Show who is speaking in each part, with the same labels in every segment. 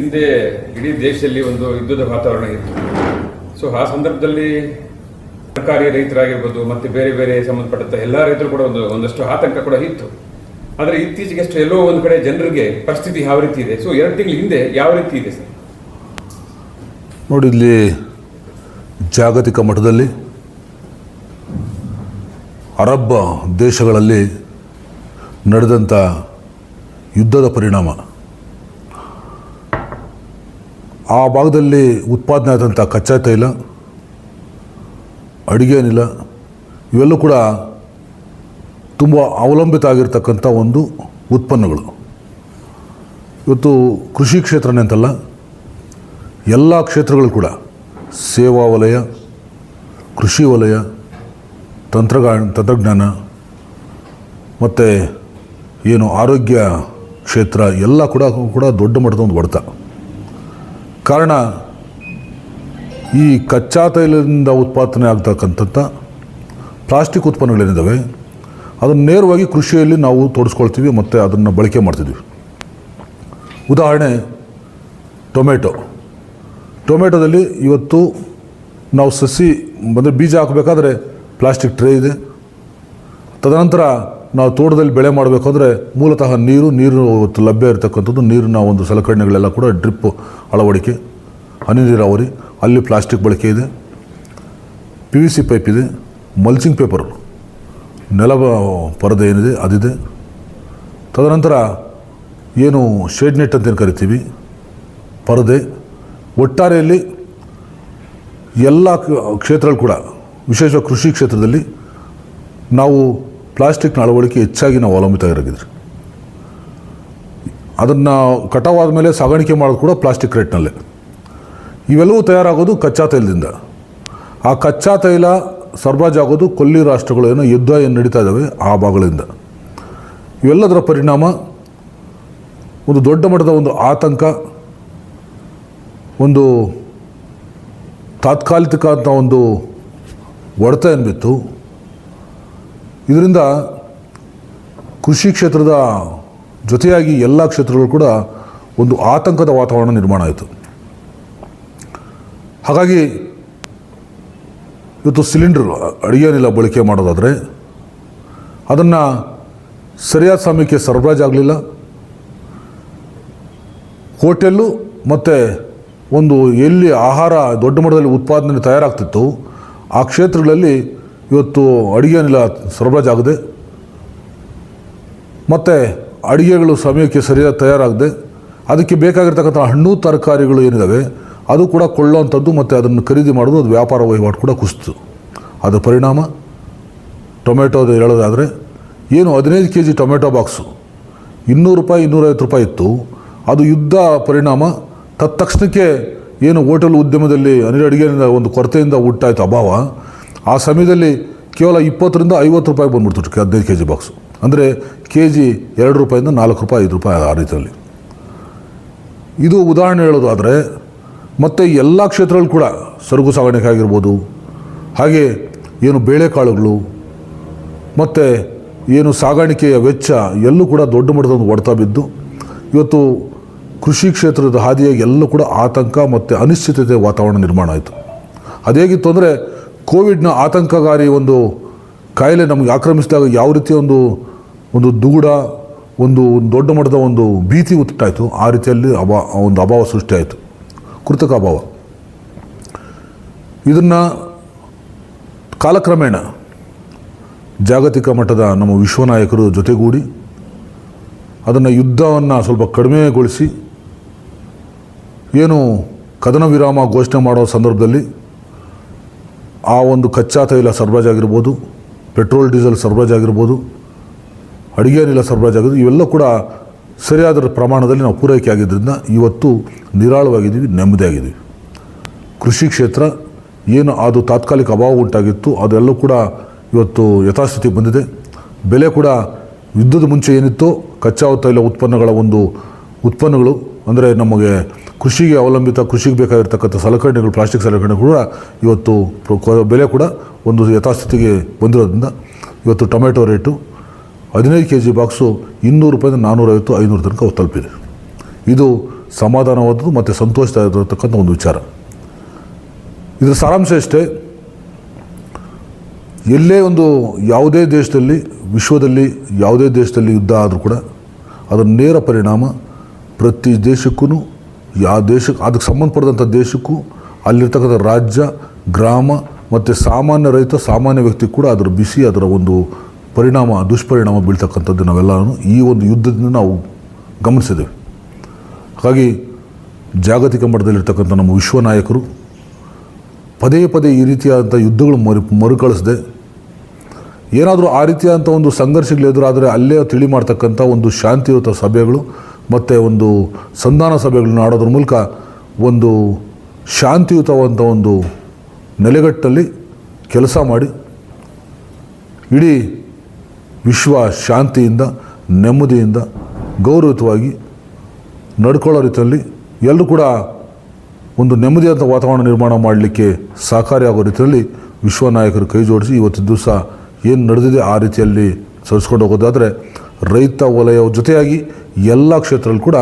Speaker 1: ಹಿಂದೆ ಇಡೀ ದೇಶದಲ್ಲಿ ಒಂದು ಯುದ್ಧದ ವಾತಾವರಣ ಇತ್ತು. ಸೊ ಆ ಸಂದರ್ಭದಲ್ಲಿ ಸರ್ಕಾರಿ ರೈತರಾಗಿರ್ಬೋದು ಮತ್ತು ಬೇರೆ ಬೇರೆ ಸಂಬಂಧಪಟ್ಟಂಥ ಎಲ್ಲ ರೈತರು ಕೂಡ ಒಂದಷ್ಟು ಆತಂಕ ಕೂಡ ಇತ್ತು. ಆದರೆ ಇತ್ತೀಚೆಗೆ ಅಷ್ಟು ಎಲ್ಲೋ ಒಂದು ಕಡೆ ಜನರಿಗೆ ಪರಿಸ್ಥಿತಿ ಯಾವ ರೀತಿ ಇದೆ? ಸೊ 2 ತಿಂಗಳ ಹಿಂದೆ ಯಾವ ರೀತಿ ಇದೆ ಸರ್?
Speaker 2: ನೋಡಿ, ಇಲ್ಲಿ ಜಾಗತಿಕ ಮಟ್ಟದಲ್ಲಿ ಅರಬ್ ದೇಶಗಳಲ್ಲಿ ನಡೆದಂಥ ಯುದ್ಧದ ಪರಿಣಾಮ, ಆ ಭಾಗದಲ್ಲಿ ಉತ್ಪಾದನೆ ಆದಂಥ ಕಚ್ಚಾ ತೈಲ, ಅಡುಗೆ ಅನಿಲ ಇವೆಲ್ಲೂ ಕೂಡ ತುಂಬ ಅವಲಂಬಿತ ಆಗಿರ್ತಕ್ಕಂಥ ಒಂದು ಉತ್ಪನ್ನಗಳು. ಇವತ್ತು ಕೃಷಿ ಕ್ಷೇತ್ರನೇ ಅಂತಲ್ಲ, ಎಲ್ಲ ಕ್ಷೇತ್ರಗಳು ಕೂಡ ಸೇವಾ ವಲಯ, ಕೃಷಿ ವಲಯ, ತಂತ್ರಜ್ಞಾನ ಮತ್ತು ಏನು ಆರೋಗ್ಯ ಕ್ಷೇತ್ರ ಎಲ್ಲ ಕೂಡ ದೊಡ್ಡ ಮಟ್ಟದ ಒಂದು ಹೊಡೆತ. ಕಾರಣ ಈ ಕಚ್ಚಾ ತೈಲದಿಂದ ಉತ್ಪಾದನೆ ಆಗ್ತಕ್ಕಂಥ ಪ್ಲಾಸ್ಟಿಕ್ ಉತ್ಪನ್ನಗಳೇನಿದ್ದಾವೆ ಅದನ್ನು ನೇರವಾಗಿ ಕೃಷಿಯಲ್ಲಿ ನಾವು ತೋರಿಸ್ಕೊಳ್ತೀವಿ ಮತ್ತು ಅದನ್ನು ಬಳಕೆ ಮಾಡ್ತಿದ್ವಿ. ಉದಾಹರಣೆ ಟೊಮೆಟೊದಲ್ಲಿ ಇವತ್ತು ನಾವು ಸಸಿ ಅಂದರೆ ಬೀಜ ಹಾಕಬೇಕಾದ್ರೆ ಪ್ಲಾಸ್ಟಿಕ್ ಟ್ರೇ ಇದೆ. ತದನಂತರ ನಾವು ತೋಟದಲ್ಲಿ ಬೆಳೆ ಮಾಡಬೇಕಾದ್ರೆ ಮೂಲತಃ ನೀರು ಇವತ್ತು ಲಭ್ಯ ಇರತಕ್ಕಂಥದ್ದು, ನೀರಿನ ಒಂದು ಸಲಕರಣೆಗಳೆಲ್ಲ ಕೂಡ ಡ್ರಿಪ್ ಅಳವಡಿಕೆ, ಹನಿ ನೀರಾವರಿ, ಅಲ್ಲಿ ಪ್ಲಾಸ್ಟಿಕ್ ಬಳಕೆ ಇದೆ. PVC ಪೈಪ್ ಇದೆ, ಮಲ್ಚಿಂಗ್ ಪೇಪರ್, ನೆಲ ಪರದೆ ಏನಿದೆ ಅದಿದೆ. ತದನಂತರ ಏನು ಶೇಡ್ ನೆಟ್ ಅಂತೇನು ಕರಿತೀವಿ, ಪರದೆ. ಒಟ್ಟಾರೆಯಲ್ಲಿ ಎಲ್ಲ ಕ್ಷೇತ್ರಗಳು ಕೂಡ, ವಿಶೇಷವಾಗಿ ಕೃಷಿ ಕ್ಷೇತ್ರದಲ್ಲಿ ನಾವು ಪ್ಲಾಸ್ಟಿಕ್ನ ಅಳವಡಿಕೆ ಹೆಚ್ಚಾಗಿ ನಾವು ಅವಲಂಬಿತರಾಗಿದ್ವಿ. ಅದನ್ನು ಕಟಾವಾದ ಮೇಲೆ ಸಾಗಾಣಿಕೆ ಮಾಡೋದು ಕೂಡ ಪ್ಲಾಸ್ಟಿಕ್ ರೇಟ್ನಲ್ಲೇ. ಇವೆಲ್ಲವೂ ತಯಾರಾಗೋದು ಕಚ್ಚಾ ತೈಲದಿಂದ. ಆ ಕಚ್ಚಾ ತೈಲ ಸರಬರಾಜಾಗೋದು ಕೊಲ್ಲಿ ರಾಷ್ಟ್ರಗಳು ಏನೋ ಯುದ್ಧ ಏನು ನಡೀತಾ ಇದ್ದಾವೆ ಆ ಭಾಗಗಳಿಂದ. ಇವೆಲ್ಲದರ ಪರಿಣಾಮ ಒಂದು ದೊಡ್ಡ ಮಟ್ಟದ ಒಂದು ಆತಂಕ, ಒಂದು ತಾತ್ಕಾಲಿಕ ಅಂತ ಒಂದು ಹೊಡೆತ ಏನ್ಬಿತ್ತು. ಇದರಿಂದ ಕೃಷಿ ಕ್ಷೇತ್ರದ ಜೊತೆಯಾಗಿ ಎಲ್ಲ ಕ್ಷೇತ್ರಗಳು ಕೂಡ ಒಂದು ಆತಂಕದ ವಾತಾವರಣ ನಿರ್ಮಾಣ ಆಯಿತು. ಹಾಗಾಗಿ ಇವತ್ತು ಸಿಲಿಂಡರ್ ಅಡುಗೆ ಅನಿಲ ಬಳಕೆ ಮಾಡೋದಾದರೆ ಅದನ್ನು ಸರಿಯಾದ ಸಮಯಕ್ಕೆ ಸರಬರಾಜಾಗಲಿಲ್ಲ. ಹೋಟೆಲ್ಲು ಮತ್ತು ಒಂದು ಎಲ್ಲಿ ಆಹಾರ ದೊಡ್ಡ ಮಟ್ಟದಲ್ಲಿ ಉತ್ಪಾದನೆ ತಯಾರಾಗ್ತಿತ್ತು ಆ ಕ್ಷೇತ್ರಗಳಲ್ಲಿ ಇವತ್ತು ಅಡುಗೆ ಅನಿಲ ಸರಬರಾಜಾಗದೆ, ಮತ್ತು ಅಡುಗೆಗಳು ಸಮಯಕ್ಕೆ ಸರಿಯಾಗಿ ತಯಾರಾಗದೆ, ಅದಕ್ಕೆ ಬೇಕಾಗಿರ್ತಕ್ಕಂಥ ಹಣ್ಣು ತರಕಾರಿಗಳು ಏನಿದ್ದಾವೆ ಅದು ಕೂಡ ಕೊಳ್ಳುವಂಥದ್ದು ಮತ್ತು ಅದನ್ನು ಖರೀದಿ ಮಾಡೋದು, ಅದು ವ್ಯಾಪಾರ ವಹಿವಾಟು ಕೂಡ ಕುಸಿತು. ಅದರ ಪರಿಣಾಮ ಟೊಮೆಟೊದು ಹೇಳೋದಾದರೆ ಏನು 15 kg ಟೊಮೆಟೊ ಬಾಕ್ಸು ₹200 ₹250 ಇತ್ತು. ಅದು ಯುದ್ಧ ಪರಿಣಾಮ ತಕ್ಷಣಕ್ಕೆ ಏನು ಹೋಟೆಲ್ ಉದ್ಯಮದಲ್ಲಿ ಅಡುಗೆಯಿಂದ ಒಂದು ಕೊರತೆಯಿಂದ ಹುಟ್ಟಾಯಿತು ಅಭಾವ. ಆ ಸಮಯದಲ್ಲಿ ಕೇವಲ ₹20 50 ಬಂದ್ಬಿಡ್ತು 15 kg ಬಾಕ್ಸು. ಅಂದರೆ kg ₹2 ₹4 ₹5 ಆ ರೀತಿಯಲ್ಲಿ. ಇದು ಉದಾಹರಣೆ ಹೇಳೋದಾದರೆ, ಮತ್ತು ಎಲ್ಲ ಕ್ಷೇತ್ರಗಳು ಕೂಡ ಸರಕು ಸಾಗಾಣಿಕೆ ಆಗಿರ್ಬೋದು, ಹಾಗೆ ಏನು ಬೇಳೆಕಾಳುಗಳು ಮತ್ತು ಏನು ಸಾಗಾಣಿಕೆಯ ವೆಚ್ಚ ಎಲ್ಲೂ ಕೂಡ ದೊಡ್ಡ ಮಟ್ಟದ ಒಂದು ಹೊಡೆತ ಬಿದ್ದು ಇವತ್ತು ಕೃಷಿ ಕ್ಷೇತ್ರದ ಹಾದಿಯಾಗಿ ಎಲ್ಲೂ ಕೂಡ ಆತಂಕ ಮತ್ತು ಅನಿಶ್ಚಿತತೆ ವಾತಾವರಣ ನಿರ್ಮಾಣ ಆಯಿತು. ಅದೇಗಿತ್ತು ಅಂದರೆ ಕೋವಿಡ್ನ ಆತಂಕಕಾರಿ ಒಂದು ಕಾಯಿಲೆ ನಮಗೆ ಆಕ್ರಮಿಸಿದಾಗ ಯಾವ ರೀತಿಯ ಒಂದು ದುಗುಡ, ಒಂದು ದೊಡ್ಡ ಮಟ್ಟದ ಒಂದು ಭೀತಿ ಉಂಟಾಯಿತು, ಆ ರೀತಿಯಲ್ಲಿ ಒಂದು ಅಭಾವ ಸೃಷ್ಟಿಯಾಯಿತು, ಕೃತಕ ಅಭಾವ. ಇದನ್ನು ಕಾಲಕ್ರಮೇಣ ಜಾಗತಿಕ ಮಟ್ಟದ ನಮ್ಮ ವಿಶ್ವನಾಯಕರು ಜೊತೆಗೂಡಿ ಅದನ್ನು ಯುದ್ಧವನ್ನು ಸ್ವಲ್ಪ ಕಡಿಮೆಗೊಳಿಸಿ ಏನು ಕದನ ವಿರಾಮ ಘೋಷಣೆ ಮಾಡೋ ಸಂದರ್ಭದಲ್ಲಿ ಆ ಒಂದು ಕಚ್ಚಾ ತೈಲ ಸರಬರಾಜಾಗಿರ್ಬೋದು, ಪೆಟ್ರೋಲ್ ಡೀಸೆಲ್ ಸರಬರಾಜಾಗಿರ್ಬೋದು, ಅಡುಗೆ ಅನಿಲ ಸರಬರಾಜಾಗಿದ್ದು ಇವೆಲ್ಲ ಕೂಡ ಸರಿಯಾದ ಪ್ರಮಾಣದಲ್ಲಿ ನಾವು ಪೂರೈಕೆ ಆಗಿದ್ದರಿಂದ ಇವತ್ತು ನಿರಾಳವಾಗಿದ್ದೀವಿ, ನೆಮ್ಮದಿಯಾಗಿದ್ದೀವಿ. ಕೃಷಿ ಕ್ಷೇತ್ರ ಏನು ಅದು ತಾತ್ಕಾಲಿಕ ಅಭಾವ ಉಂಟಾಗಿತ್ತು ಅದೆಲ್ಲೂ ಕೂಡ ಇವತ್ತು ಯಥಾಸ್ಥಿತಿಗೆ ಬಂದಿದೆ. ಬೆಲೆ ಕೂಡ ಯುದ್ಧದ ಮುಂಚೆ ಏನಿತ್ತು ಕಚ್ಚಾ ತೈಲ ಉತ್ಪನ್ನಗಳ ಒಂದು ಉತ್ಪನ್ನಗಳು ಅಂದರೆ ನಮಗೆ ಕೃಷಿಗೆ ಅವಲಂಬಿತ, ಕೃಷಿಗೆ ಬೇಕಾಗಿರ್ತಕ್ಕಂಥ ಸಲಕರಣೆಗಳು, ಪ್ಲಾಸ್ಟಿಕ್ ಸಲಕರಣೆಗಳು ಕೂಡ ಇವತ್ತು ಬೆಲೆ ಕೂಡ ಒಂದು ಯಥಾಸ್ಥಿತಿಗೆ ಬಂದಿರೋದ್ರಿಂದ ಇವತ್ತು ಟೊಮೆಟೊ ರೇಟು 15 kg ಬಾಕ್ಸು ₹200 450 500 ತನಕ ತಲುಪಿದೆ. ಇದು ಸಮಾಧಾನವಾದದ್ದು ಮತ್ತು ಸಂತೋಷದಾಗಿರತಕ್ಕಂಥ ಒಂದು ವಿಚಾರ. ಇದರ ಸಾರಾಂಶ ಇಷ್ಟೇ, ಎಲ್ಲೇ ಒಂದು ಯಾವುದೇ ದೇಶದಲ್ಲಿ, ವಿಶ್ವದಲ್ಲಿ ಯಾವುದೇ ದೇಶದಲ್ಲಿ ಯುದ್ಧ ಆದರೂ ಕೂಡ ಅದರ ನೇರ ಪರಿಣಾಮ ಪ್ರತಿ ದೇಶಕ್ಕೂ, ಯಾವ ದೇಶಕ್ಕೆ ಅದಕ್ಕೆ ಸಂಬಂಧಪಟ್ಟಂಥ ದೇಶಕ್ಕೂ, ಅಲ್ಲಿರ್ತಕ್ಕಂಥ ರಾಜ್ಯ, ಗ್ರಾಮ ಮತ್ತು ಸಾಮಾನ್ಯ ರೈತ, ಸಾಮಾನ್ಯ ವ್ಯಕ್ತಿ ಕೂಡ ಅದರ ಬಿಸಿ, ಅದರ ಒಂದು ಪರಿಣಾಮ, ದುಷ್ಪರಿಣಾಮ ಬೀಳ್ತಕ್ಕಂಥದ್ದು ನಾವೆಲ್ಲರೂ ಈ ಒಂದು ಯುದ್ಧದಿಂದ ನಾವು ಗಮನಿಸಿದ್ದೇವೆ. ಹಾಗಾಗಿ ಜಾಗತಿಕ ಮಟ್ಟದಲ್ಲಿರ್ತಕ್ಕಂಥ ನಮ್ಮ ವಿಶ್ವ ನಾಯಕರು ಪದೇ ಪದೇ ಈ ರೀತಿಯಾದಂಥ ಯುದ್ಧಗಳು ಮರುಕಳಿಸದೆ, ಏನಾದರೂ ಆ ರೀತಿಯಾದಂಥ ಒಂದು ಸಂಘರ್ಷಗಳು ಎದುರಾದರೆ ಅಲ್ಲೇ ತಿಳಿ ಮಾಡ್ತಕ್ಕಂಥ ಒಂದು ಶಾಂತಿಯುತ ಸಭೆಗಳು ಮತ್ತು ಒಂದು ಸಂಧಾನ ಸಭೆಗಳನ್ನ ಆಡೋದ್ರ ಮೂಲಕ ಒಂದು ಶಾಂತಿಯುತವಾದಂಥ ಒಂದು ನೆಲೆಗಟ್ಟಲ್ಲಿ ಕೆಲಸ ಮಾಡಿ ಇಡೀ ವಿಶ್ವ ಶಾಂತಿಯಿಂದ, ನೆಮ್ಮದಿಯಿಂದ, ಗೌರವಯುತವಾಗಿ ನಡ್ಕೊಳ್ಳೋ ರೀತಿಯಲ್ಲಿ ಎಲ್ಲರೂ ಕೂಡ ಒಂದು ನೆಮ್ಮದಿಯಾದ ವಾತಾವರಣ ನಿರ್ಮಾಣ ಮಾಡಲಿಕ್ಕೆ ಸಹಕಾರಿಯಾಗೋ ರೀತಿಯಲ್ಲಿ ವಿಶ್ವ ನಾಯಕರು ಕೈ ಜೋಡಿಸಿ ಇವತ್ತಿನ ದಿವಸ ಏನು ನಡೆದಿದೆ ಆ ರೀತಿಯಲ್ಲಿ ಸರಿಸ್ಕೊಂಡು ಹೋಗೋದಾದರೆ ರೈತ ವಲಯ ಜೊತೆಯಾಗಿ ಎಲ್ಲ ಕ್ಷೇತ್ರದಲ್ಲಿ ಕೂಡ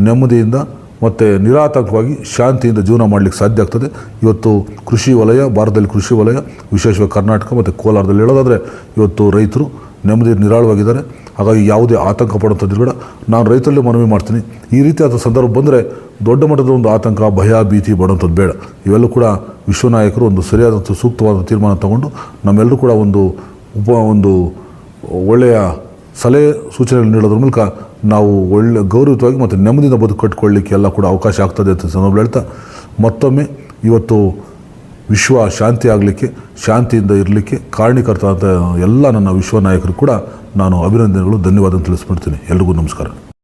Speaker 2: ನೆಮ್ಮದಿಯಿಂದ ಮತ್ತು ನಿರಾತಂಕವಾಗಿ ಶಾಂತಿಯಿಂದ ಜೀವನ ಮಾಡಲಿಕ್ಕೆ ಸಾಧ್ಯ ಆಗ್ತದೆ. ಇವತ್ತು ಕೃಷಿ ವಲಯ, ಭಾರತದಲ್ಲಿ ಕೃಷಿ ವಲಯ, ವಿಶೇಷವಾಗಿ ಕರ್ನಾಟಕ ಮತ್ತು ಕೋಲಾರದಲ್ಲಿ ಹೇಳೋದಾದರೆ ಇವತ್ತು ರೈತರು ನೆಮ್ಮದಿ ನಿರಾಳವಾಗಿದ್ದಾರೆ. ಹಾಗಾಗಿ ಯಾವುದೇ ಆತಂಕ ಪಡುವಂಥದ್ದು ಕೂಡ ನಾನು ರೈತರಲ್ಲಿ ಮನವಿ ಮಾಡ್ತೀನಿ. ಈ ರೀತಿಯಾದ ಸಂದರ್ಭ ಬಂದರೆ ದೊಡ್ಡ ಮಟ್ಟದ ಒಂದು ಆತಂಕ, ಭಯ, ಭೀತಿ ಪಡುವಂಥದ್ದು ಬೇಡ. ಇವೆಲ್ಲೂ ಕೂಡ ವಿಶ್ವ ನಾಯಕರು ಒಂದು ಸರಿಯಾದಂಥ ಸೂಕ್ತವಾದ ತೀರ್ಮಾನ ತಗೊಂಡು ನಮ್ಮೆಲ್ಲರೂ ಕೂಡ ಒಂದು ಒಳ್ಳೆಯ ಸಲಹೆ ಸೂಚನೆಗಳು ನೀಡೋದ್ರ ಮೂಲಕ ನಾವು ಒಳ್ಳೆ ಗೌರವಯುತವಾಗಿ ಮತ್ತು ನೆಮ್ಮದಿಯಿಂದ ಬದುಕು ಕಟ್ಟಿಕೊಳ್ಳಲಿಕ್ಕೆ ಎಲ್ಲ ಕೂಡ ಅವಕಾಶ ಆಗ್ತದೆ ಅಂತ ಸಂದರ್ಭ ಹೇಳ್ತಾ, ಮತ್ತೊಮ್ಮೆ ಇವತ್ತು ವಿಶ್ವ ಶಾಂತಿ ಆಗಲಿಕ್ಕೆ, ಶಾಂತಿಯಿಂದ ಇರಲಿಕ್ಕೆ ಕಾರಣೀಕರ್ತ ಅಂತ ಎಲ್ಲ ನನ್ನ ವಿಶ್ವ ನಾಯಕರು ಕೂಡ ನಾನು ಅಭಿನಂದನೆಗಳು, ಧನ್ಯವಾದ ತಿಳಿಸ್ಬಿಡ್ತೀನಿ. ಎಲ್ರಿಗೂ ನಮಸ್ಕಾರ.